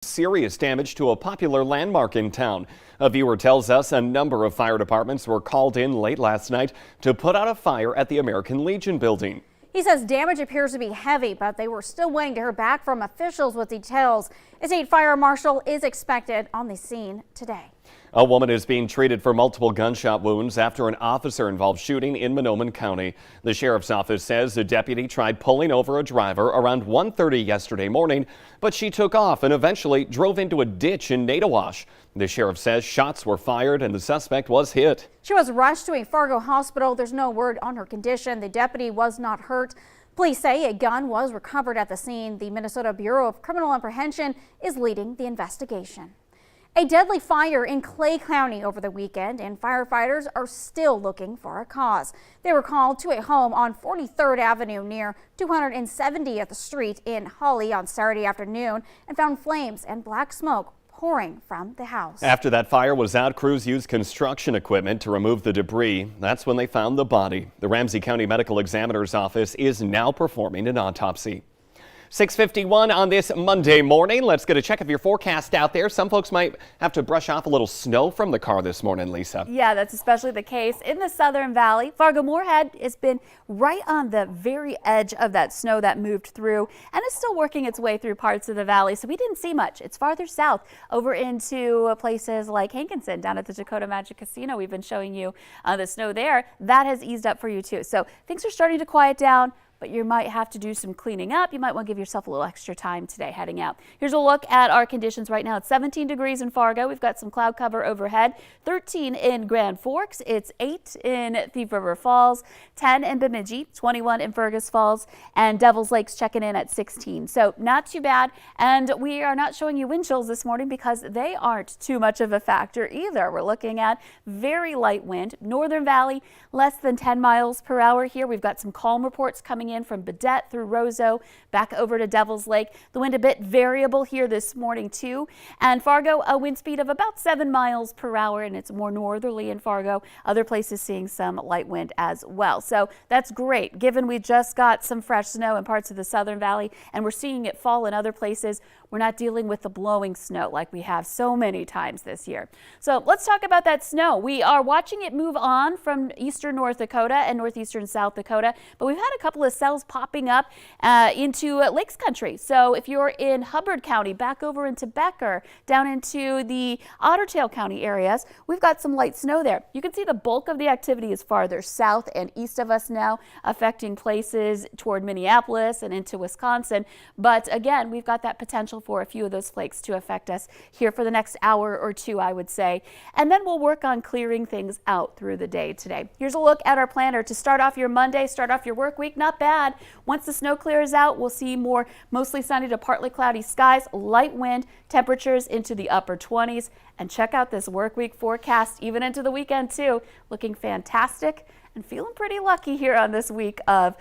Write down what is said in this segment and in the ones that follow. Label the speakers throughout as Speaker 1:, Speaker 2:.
Speaker 1: Serious damage to a popular landmark in town. A viewer tells us a number of fire departments were called in late last night to put out a fire at the American Legion building.
Speaker 2: He says damage appears to be heavy, but they were still waiting to hear back from officials with details. A state fire marshal is expected on the scene today.
Speaker 1: A woman is being treated for multiple gunshot wounds after an officer-involved shooting in Mahnomen County. The sheriff's office says the deputy tried pulling over a driver around 1:30 yesterday morning, but she took off and eventually drove into a ditch in Naytawash. The sheriff says shots were fired and the suspect was hit.
Speaker 2: She was rushed to a Fargo hospital. There's no word on her condition. The deputy was not hurt. Police say a gun was recovered at the scene. The Minnesota Bureau of Criminal Apprehension is leading the investigation. A deadly fire in Clay County over the weekend, and firefighters are still looking for a cause. They were called to a home on 43rd Avenue near 270th Street in Holly on Saturday afternoon and found flames and black smoke pouring from the house. After
Speaker 1: that fire was out, crews used construction equipment to remove the debris. That's when they found the body. The Ramsey County Medical Examiner's Office is now performing an autopsy. 6:51 on this Monday morning. Let's get a check of your forecast out there. Some folks might have to brush off a little snow from the car this morning, Lisa.
Speaker 3: Yeah, that's especially the case in the Southern Valley. Fargo-Moorhead has been right on the very edge of that snow that moved through and is still working its way through parts of the valley. So we didn't see much. It's farther south over into places like Hankinson down at the Dakota Magic Casino. We've been showing you the snow there. That has eased up for you too. So things are starting to quiet down, but you might have to do some cleaning up. You might want to give yourself a little extra time today heading out. Here's a look at our conditions right now. It's 17 degrees in Fargo. We've got some cloud cover overhead. 13 in Grand Forks. It's 8 in Thief River Falls. 10 in Bemidji. 21 in Fergus Falls. And Devil's Lake's checking in at 16. So not too bad. And we are not showing you wind chills this morning because they aren't too much of a factor either. We're looking at very light wind. Northern Valley, less than 10 miles per hour here. We've got some calm reports coming in from Badette through Roseau back over to Devil's Lake. The wind a bit variable here this morning too. And Fargo, a wind speed of about 7 miles per hour, and it's more northerly in Fargo. Other places seeing some light wind as well. So that's great given we just got some fresh snow in parts of the Southern Valley and we're seeing it fall in other places. We're not dealing with the blowing snow like we have so many times this year. So let's talk about that snow. We are watching it move on from eastern North Dakota and northeastern South Dakota, but we've had a couple of cells popping up into Lakes Country. So if you're in Hubbard County, back over into Becker, down into the Otter Tail County areas, we've got some light snow there. You can see the bulk of the activity is farther south and east of us now, affecting places toward Minneapolis and into Wisconsin. But again, we've got that potential for a few of those flakes to affect us here for the next hour or two, I would say. And then we'll work on clearing things out through the day today. Here's a look at our planner to start off your Monday, start off your work week. Not bad. Once the snow clears out, we'll see more mostly sunny to partly cloudy skies, light wind, temperatures into the upper 20s. And check out this work week forecast, even into the weekend too. Looking fantastic and feeling pretty lucky here on this week of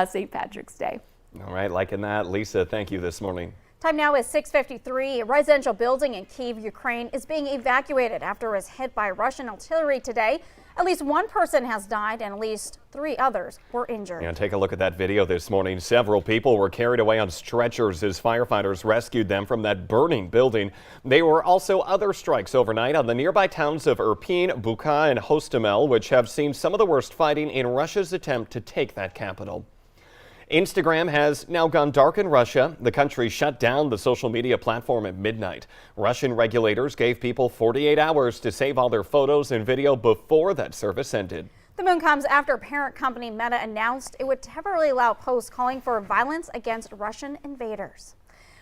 Speaker 3: St. Patrick's Day.
Speaker 1: All right, liking that. Lisa, thank you this morning.
Speaker 2: Time now is 6:53. A residential building in Kyiv, Ukraine is being evacuated after it was hit by Russian artillery today. At least one person has died and at least 3 others were injured.
Speaker 1: And take a look at that video this morning. Several people were carried away on stretchers as firefighters rescued them from that burning building. There were also other strikes overnight on the nearby towns of Irpin, Bucha, and Hostomel, which have seen some of the worst fighting in Russia's attempt to take that capital. Instagram has now gone dark in Russia. The country shut down the social media platform at midnight. Russian regulators gave people 48 hours to save all their photos and video before that service ended.
Speaker 2: The move comes after parent company Meta announced it would temporarily allow posts calling for violence against Russian invaders.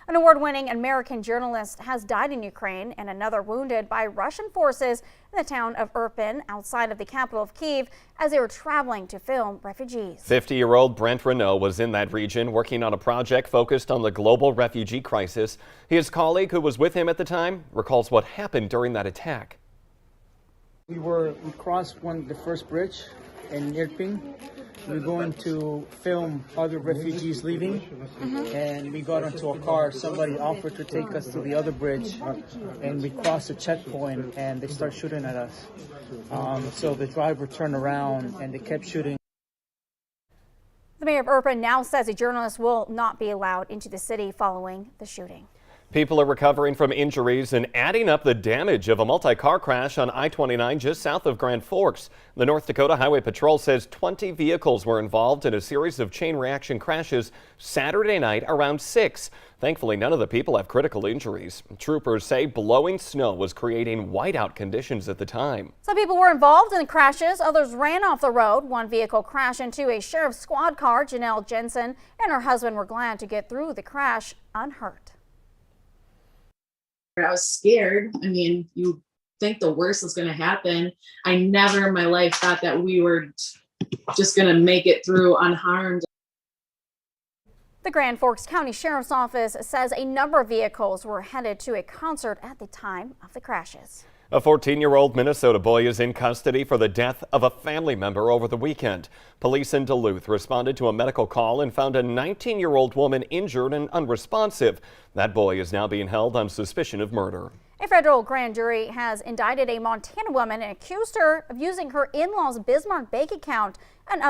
Speaker 2: An award-winning American journalist has died in Ukraine and another wounded by Russian forces in the town of Irpin outside of the capital of Kyiv as they were traveling to film refugees.
Speaker 1: 50-year-old Brent Renault was in that region working on a project focused on the global refugee crisis. His colleague who was with him at the time recalls what happened during that attack.
Speaker 4: We crossed the first bridge in Irpin. We're going to film other refugees leaving, and we got into a car. Somebody offered to take us to the other bridge, and we crossed a checkpoint, and they start shooting at us. So the driver turned around, and they kept shooting.
Speaker 2: The mayor of Irpin now says a journalist will not be allowed into the city following the shooting.
Speaker 1: People are recovering from injuries and adding up the damage of a multi-car crash on I-29 just south of Grand Forks. The North Dakota Highway Patrol says 20 vehicles were involved in a series of chain reaction crashes Saturday night around 6. Thankfully, none of the people have critical injuries. Troopers say blowing snow was creating whiteout conditions at the time.
Speaker 2: Some people were involved in the crashes. Others ran off the road. One vehicle crashed into a sheriff's squad car. Janelle Jensen and her husband were glad to get through the crash unhurt.
Speaker 5: I was scared. I mean, you think the worst is going to happen. I never in my life thought that we were just going to make it through unharmed.
Speaker 2: The Grand Forks County Sheriff's Office says a number of vehicles were headed to a concert at the time of the crashes.
Speaker 1: A 14-year-old Minnesota boy is in custody for the death of a family member over the weekend. Police in Duluth responded to a medical call and found a 19-year-old woman injured and unresponsive. That boy is now being held on suspicion of murder.
Speaker 2: A federal grand jury has indicted a Montana woman and accused her of using her in-laws' Bismarck bank account and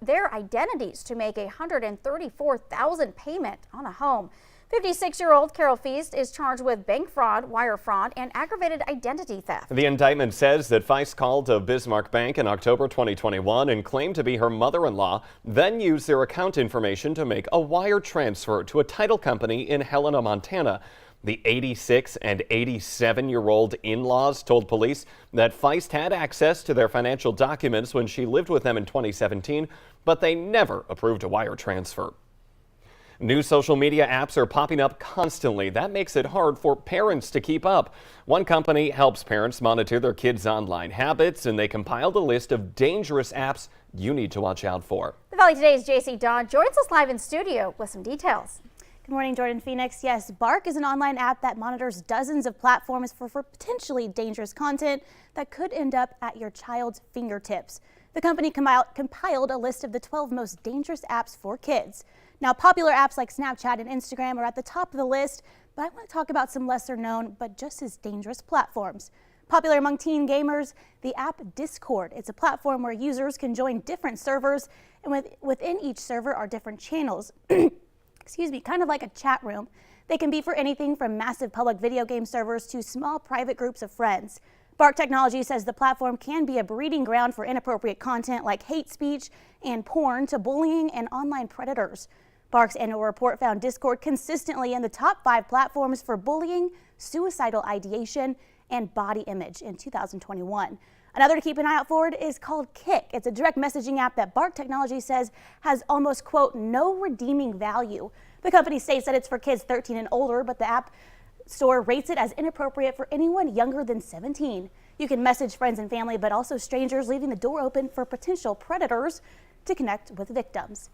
Speaker 2: their identities to make a $134,000 payment on a home. 56-year-old Carol Feast is charged with bank fraud, wire fraud, and aggravated identity theft.
Speaker 1: The indictment says that Feist called a Bismarck Bank in October 2021 and claimed to be her mother-in-law, then used their account information to make a wire transfer to a title company in Helena, Montana. The 86 and 87-year-old in-laws told police that Feist had access to their financial documents when she lived with them in 2017, but they never approved a wire transfer. New social media apps are popping up constantly. That makes it hard for parents to keep up. One company helps parents monitor their kids' online habits, and they compiled a list of dangerous apps you need to watch out for.
Speaker 2: The Valley Today's JC Dodd joins us live in studio with some details.
Speaker 6: Good morning, Jordan Phoenix. Yes, Bark is an online app that monitors dozens of platforms for potentially dangerous content that could end up at your child's fingertips. The company compiled a list of the 12 most dangerous apps for kids. Now, popular apps like Snapchat and Instagram are at the top of the list, but I want to talk about some lesser known but just as dangerous platforms. Popular among teen gamers, the app Discord. It's a platform where users can join different servers, and within each server are different channels. Excuse me, kind of like a chat room. They can be for anything from massive public video game servers to small private groups of friends. Bark Technology says the platform can be a breeding ground for inappropriate content like hate speech and porn to bullying and online predators. Bark's annual report found Discord consistently in the top 5 platforms for bullying, suicidal ideation, and body image in 2021. Another to keep an eye out for is called Kik. It's a direct messaging app that Bark Technology says has almost, quote, no redeeming value. The company states that it's for kids 13 and older, but the app store rates it as inappropriate for anyone younger than 17. You can message friends and family, but also strangers, leaving the door open for potential predators to connect with victims.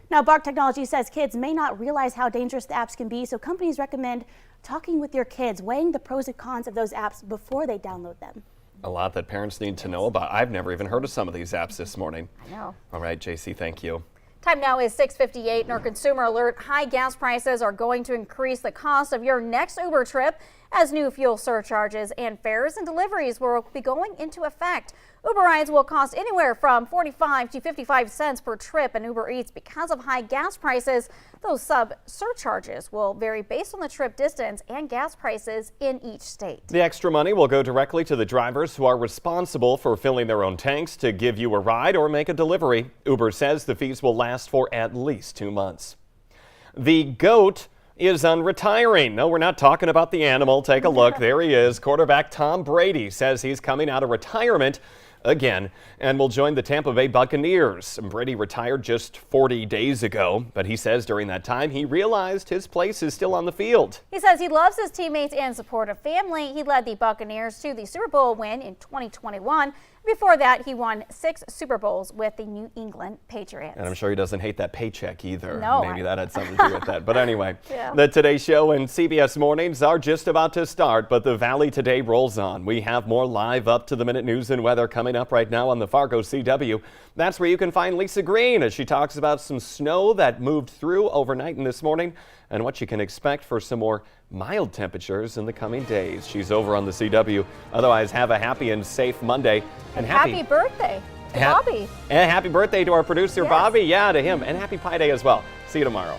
Speaker 6: Now, Bark Technology says kids may not realize how dangerous the apps can be, so companies recommend talking with your kids, weighing the pros and cons of those apps before they download them.
Speaker 1: A lot that parents need to know about. I've never even heard of some of these apps this morning.
Speaker 2: I know.
Speaker 1: All right, JC, thank you.
Speaker 2: Time now is 6:58 and our consumer alert. High gas prices are going to increase the cost of your next Uber trip as new fuel surcharges and fares and deliveries will be going into effect. Uber rides will cost anywhere from 45 to 55 cents per trip, and Uber Eats, because of high gas prices, those surcharges will vary based on the trip distance and gas prices in each state.
Speaker 1: The extra money will go directly to the drivers who are responsible for filling their own tanks to give you a ride or make a delivery. Uber says the fees will last for at least 2 months. The GOAT is retiring. No, we're not talking about the animal. Take a look. There he is. Quarterback Tom Brady says he's coming out of retirement again and will join the Tampa Bay Buccaneers. Brady retired just 40 days ago, but he says during that time he realized his place is still on the field.
Speaker 2: He says he loves his teammates and supportive family. He led the Buccaneers to the Super Bowl win in 2021. Before that, he won 6 Super Bowls with the New England Patriots.
Speaker 1: And I'm sure he doesn't hate that paycheck either.
Speaker 2: No,
Speaker 1: Maybe that had something to do with that. But anyway,
Speaker 2: Yeah.
Speaker 1: The Today Show and CBS Mornings are just about to start, but the Valley Today rolls on. We have more live up-to-the-minute news and weather coming up right now on the Fargo CW. That's where you can find Lisa Green as she talks about some snow that moved through overnight and this morning and what you can expect for some more mild temperatures in the coming days. She's over on the CW. Otherwise, have a happy and safe Monday. And
Speaker 2: happy birthday to Bobby.
Speaker 1: And happy birthday to our producer,
Speaker 2: Yes.
Speaker 1: Bobby. Yeah, to him. And happy Pi Day as well. See you tomorrow.